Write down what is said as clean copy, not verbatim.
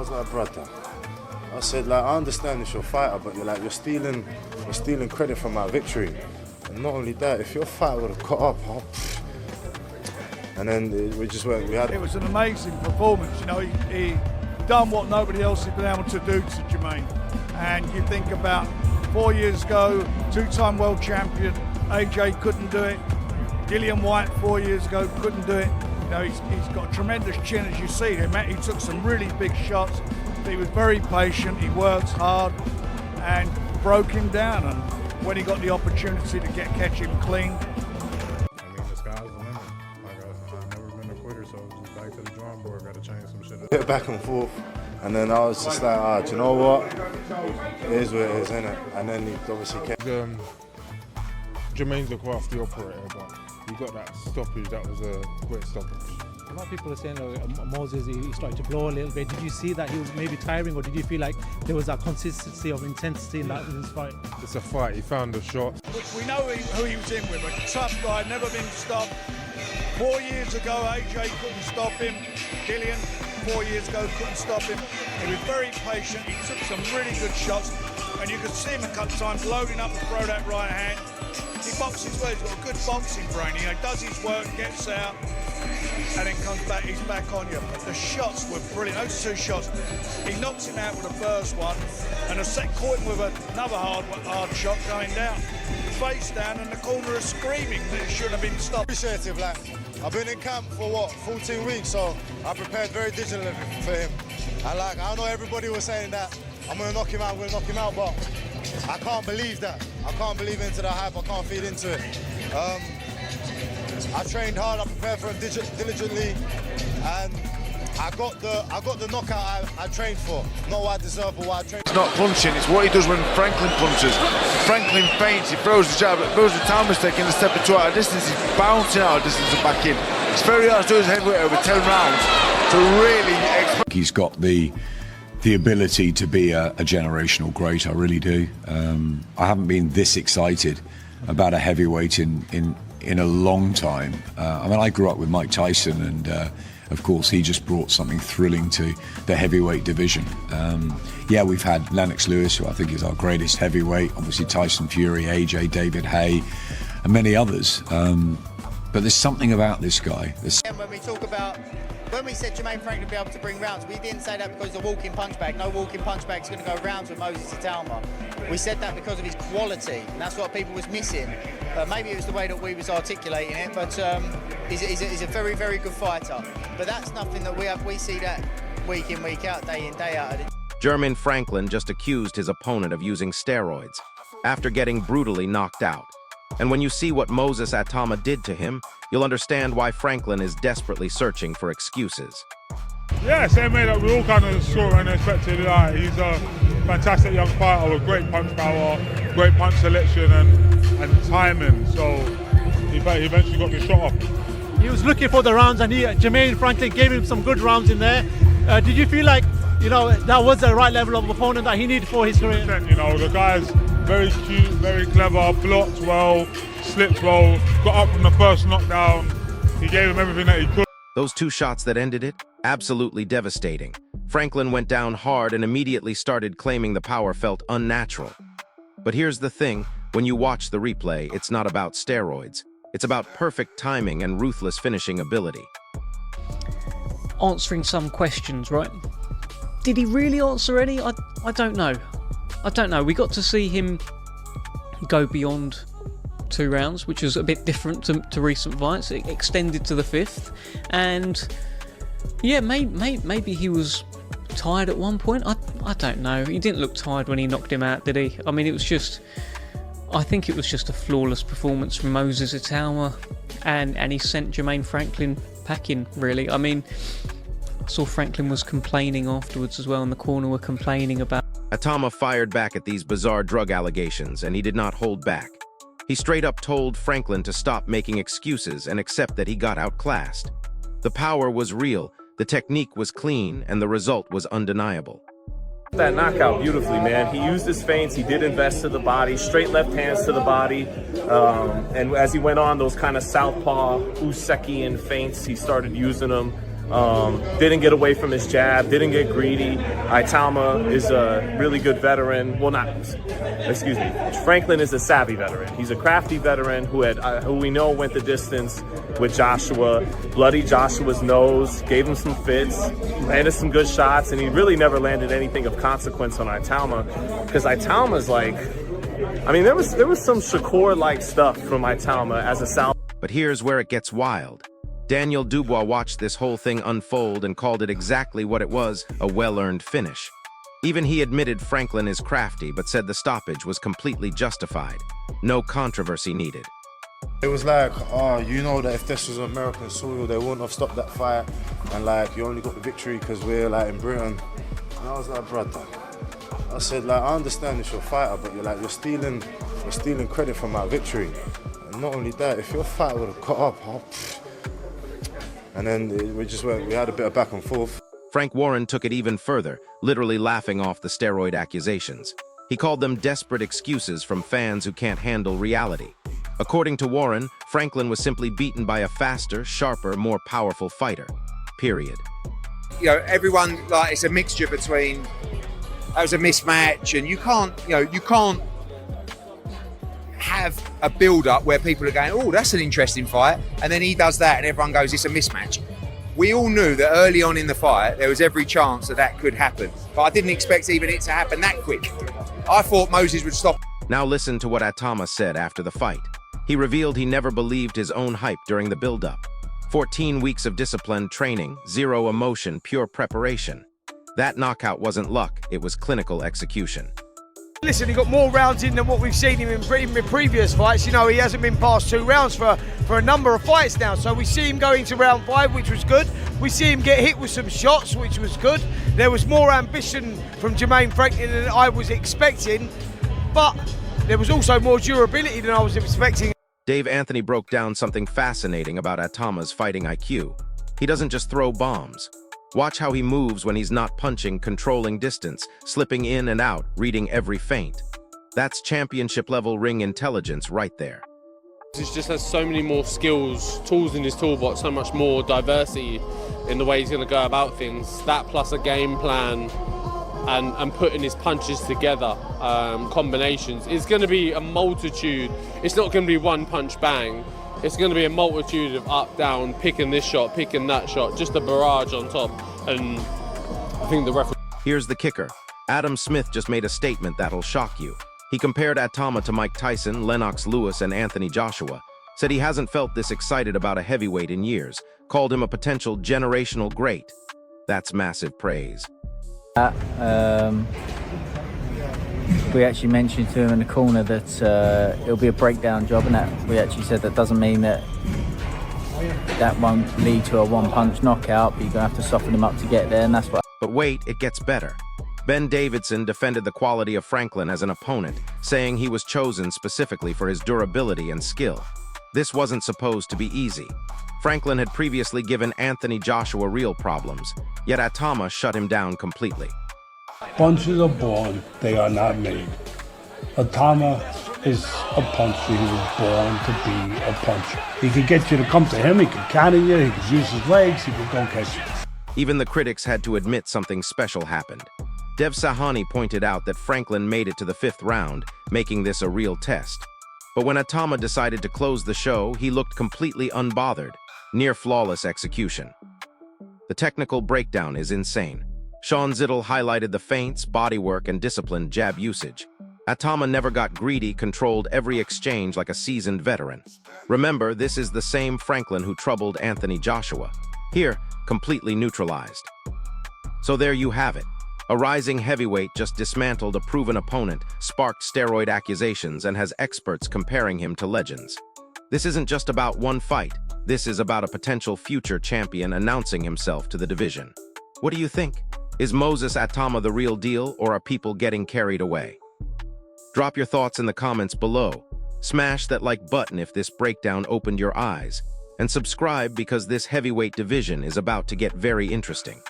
was like, brother, I said, like, I understand it's your fighter, but you're stealing credit from my victory. And not only that, if your fighter would have got up, and then we just went. It was an amazing performance. You know, he done what nobody else has been able to do to Jermaine. And you think about 4 years ago, two-time world champion, AJ couldn't do it. Dillian Whyte 4 years ago couldn't do it. You know, he's got a tremendous chin, as you see him. He took some really big shots. He was very patient. He worked hard and broke him down. And when he got the opportunity to catch him clean. I mean, the sky's the limit. Like, I've never been a quitter, so just back to the drawing board. Got to change some shit up. Get back and forth, and then I was just like, do you know what? It is what it is, innit? And then he obviously kept. Jermaine's a crafty operator, but he got that stoppage. That was a great stoppage. A lot of people are saying Moses, he started to blow a little bit. Did you see that he was maybe tiring, or did you feel like there was that consistency of intensity in his fight? It's a fight. He found the shot. We know who he was in with, a tough guy, never been stopped. 4 years ago, AJ couldn't stop him. Dillian, 4 years ago, couldn't stop him. He was very patient. He took some really good shots, and you could see him a couple of times loading up to throw that right hand. He boxes well. He's got a good boxing brain. He does his work, gets out, and then comes back. He's back on you. But the shots were brilliant. Those two shots, he knocks him out with the first one, and the second caught him with another hard shot going down, face down, and the corner is screaming that it shouldn't have been stopped. Appreciative, like, I've been in camp for 14 weeks, so I prepared very diligently for him. And like, I know everybody was saying that I'm gonna knock him out, but I can't believe that. I can't believe into the hype. I can't feed into it. I trained hard. I prepared for him diligently, and I got the knockout I trained for. Not what I deserve, but what I trained. It's not punching. It's what he does when Franklin punches. Franklin feints. He throws the jab. Throws the time mistake and the step into out of distance. He's bouncing out of distance and back in. It's very hard to do his heavyweight over 10 rounds to really. He's got the ability to be a generational great. I really do. I haven't been this excited about a heavyweight in a long time. I mean, I grew up with Mike Tyson, and of course he just brought something thrilling to the heavyweight division. Yeah, we've had Lennox Lewis, who I think is our greatest heavyweight, obviously Tyson Fury, AJ, David Haye, and many others. But there's something about this guy. When we said Jermaine Franklin would be able to bring rounds, we didn't say that because of the walking punch bag. No walking punch bag is going to go rounds with Moses Itauma. We said that because of his quality, and that's what people was missing. Maybe it was the way that we was articulating it, but he's a very, very good fighter. But that's nothing that we see that week in, week out, day in, day out. Jermaine Franklin just accused his opponent of using steroids after getting brutally knocked out. And when you see what Moses Itauma did to him, you'll understand why Franklin is desperately searching for excuses. Yeah, same way that we all kind of saw and expected. He's a fantastic young fighter with great punch power, great punch selection and timing. So he eventually got the shot off. He was looking for the rounds, and Jermaine Franklin gave him some good rounds in there. Did you feel like, that was the right level of opponent that he needed for his career? The guy's very cute, very clever, blocked well, slipped well, got up from the first knockdown. He gave him everything that he could. Those two shots that ended it, absolutely devastating. Franklin went down hard and immediately started claiming the power felt unnatural. But here's the thing, when you watch the replay, it's not about steroids. It's about perfect timing and ruthless finishing ability. Answering some questions, right? Did he really answer any? I don't know. I don't know. We got to see him go beyond 2 rounds, which was a bit different to recent fights. It extended to the 5th, and yeah, maybe he was tired at one point. I don't know. He didn't look tired when he knocked him out, did he? I mean, I think it was just a flawless performance from Moses Itauma, and he sent Jermaine Franklin packing, really. I mean, I saw Franklin was complaining afterwards as well, in the corner were complaining about. Itauma fired back at these bizarre drug allegations, and he did not hold back. He straight up told Franklin to stop making excuses and accept that he got outclassed. The power was real, the technique was clean, and the result was undeniable. That knockout beautifully, man. He used his feints, he did invest to the body, straight left hands to the body, and as he went on, those kind of southpaw Usekian feints, he started using them. Didn't get away from his jab, didn't get greedy. Itauma is a really good veteran. Well, excuse me. Franklin is a savvy veteran. He's a crafty veteran who we know went the distance with Joshua, bloodied Joshua's nose, gave him some fits, landed some good shots, and he really never landed anything of consequence on Itauma, because Itauma's like, I mean, there was some Shakur-like stuff from Itauma as a sound. But here's where it gets wild. Daniel Dubois watched this whole thing unfold and called it exactly what it was, a well-earned finish. Even he admitted Franklin is crafty, but said the stoppage was completely justified. No controversy needed. It was like, oh, you know that if this was American soil, they wouldn't have stopped that fight. And like, you only got the victory because we're like in Britain. And I was like, brother, I said, like, I understand it's your fighter, but you're stealing credit from my victory. And not only that, if your fighter would have got up, and then we had a bit of back and forth. Frank Warren took it even further, literally laughing off the steroid accusations. He called them desperate excuses from fans who can't handle reality. According to Warren, Franklin was simply beaten by a faster, sharper, more powerful fighter. Period. You know, everyone, like, it's a mixture between, that was a mismatch, and you can't have a build-up where people are going, oh, that's an interesting fight, and then he does that and everyone goes, it's a mismatch. We all knew that early on in the fight there was every chance that could happen, but I didn't expect even it to happen that quick. I thought Moses would stop. Now listen to what Itauma said after the fight. He revealed he never believed his own hype during the build-up. 14 weeks of disciplined training, zero emotion, pure preparation. That knockout wasn't luck, it was clinical execution. Listen, he got more rounds in than what we've seen him in previous fights. You know, he hasn't been past 2 rounds for a number of fights now. So we see him going to round 5, which was good. We see him get hit with some shots, which was good. There was more ambition from Jermaine Franklin than I was expecting, but there was also more durability than I was expecting. Dave Anthony broke down something fascinating about Itauma's fighting IQ. He doesn't just throw bombs. Watch how he moves when he's not punching, controlling distance, slipping in and out, reading every feint. That's championship-level ring intelligence right there. He just has so many more skills, tools in his toolbox, so much more diversity in the way he's going to go about things. That plus a game plan and putting his punches together, combinations. It's going to be a multitude. It's not going to be one punch bang. It's going to be a multitude of up, down, picking this shot, picking that shot, just a barrage on top. And I think the referee... Here's the kicker. Adam Smith just made a statement that'll shock you. He compared Itauma to Mike Tyson, Lennox Lewis, and Anthony Joshua. Said he hasn't felt this excited about a heavyweight in years. Called him a potential generational great. That's massive praise. We actually mentioned to him in the corner that it'll be a breakdown job, and that we actually said that doesn't mean that won't lead to a one-punch knockout, but you're gonna have to soften him up to get there, and that's what. But wait, it gets better. Ben Davidson defended the quality of Franklin as an opponent, saying he was chosen specifically for his durability and skill. This wasn't supposed to be easy. Franklin had previously given Anthony Joshua real problems, yet Itauma shut him down completely. Punches are born, they are not made. Itauma is a puncher. He was born to be a puncher. He could get you to come to him, he could counter you, he could use his legs, he could go catch you. Even the critics had to admit something special happened. Dev Sahani pointed out that Franklin made it to the 5th round, making this a real test. But when Itauma decided to close the show, he looked completely unbothered, near flawless execution. The technical breakdown is insane. Sean Zittel highlighted the feints, bodywork, and disciplined jab usage. Itauma never got greedy, controlled every exchange like a seasoned veteran. Remember, this is the same Franklin who troubled Anthony Joshua. Here, completely neutralized. So there you have it. A rising heavyweight just dismantled a proven opponent, sparked steroid accusations, and has experts comparing him to legends. This isn't just about one fight. This is about a potential future champion announcing himself to the division. What do you think? Is Moses Itauma the real deal, or are people getting carried away? Drop your thoughts in the comments below. Smash that like button if this breakdown opened your eyes. And subscribe because this heavyweight division is about to get very interesting.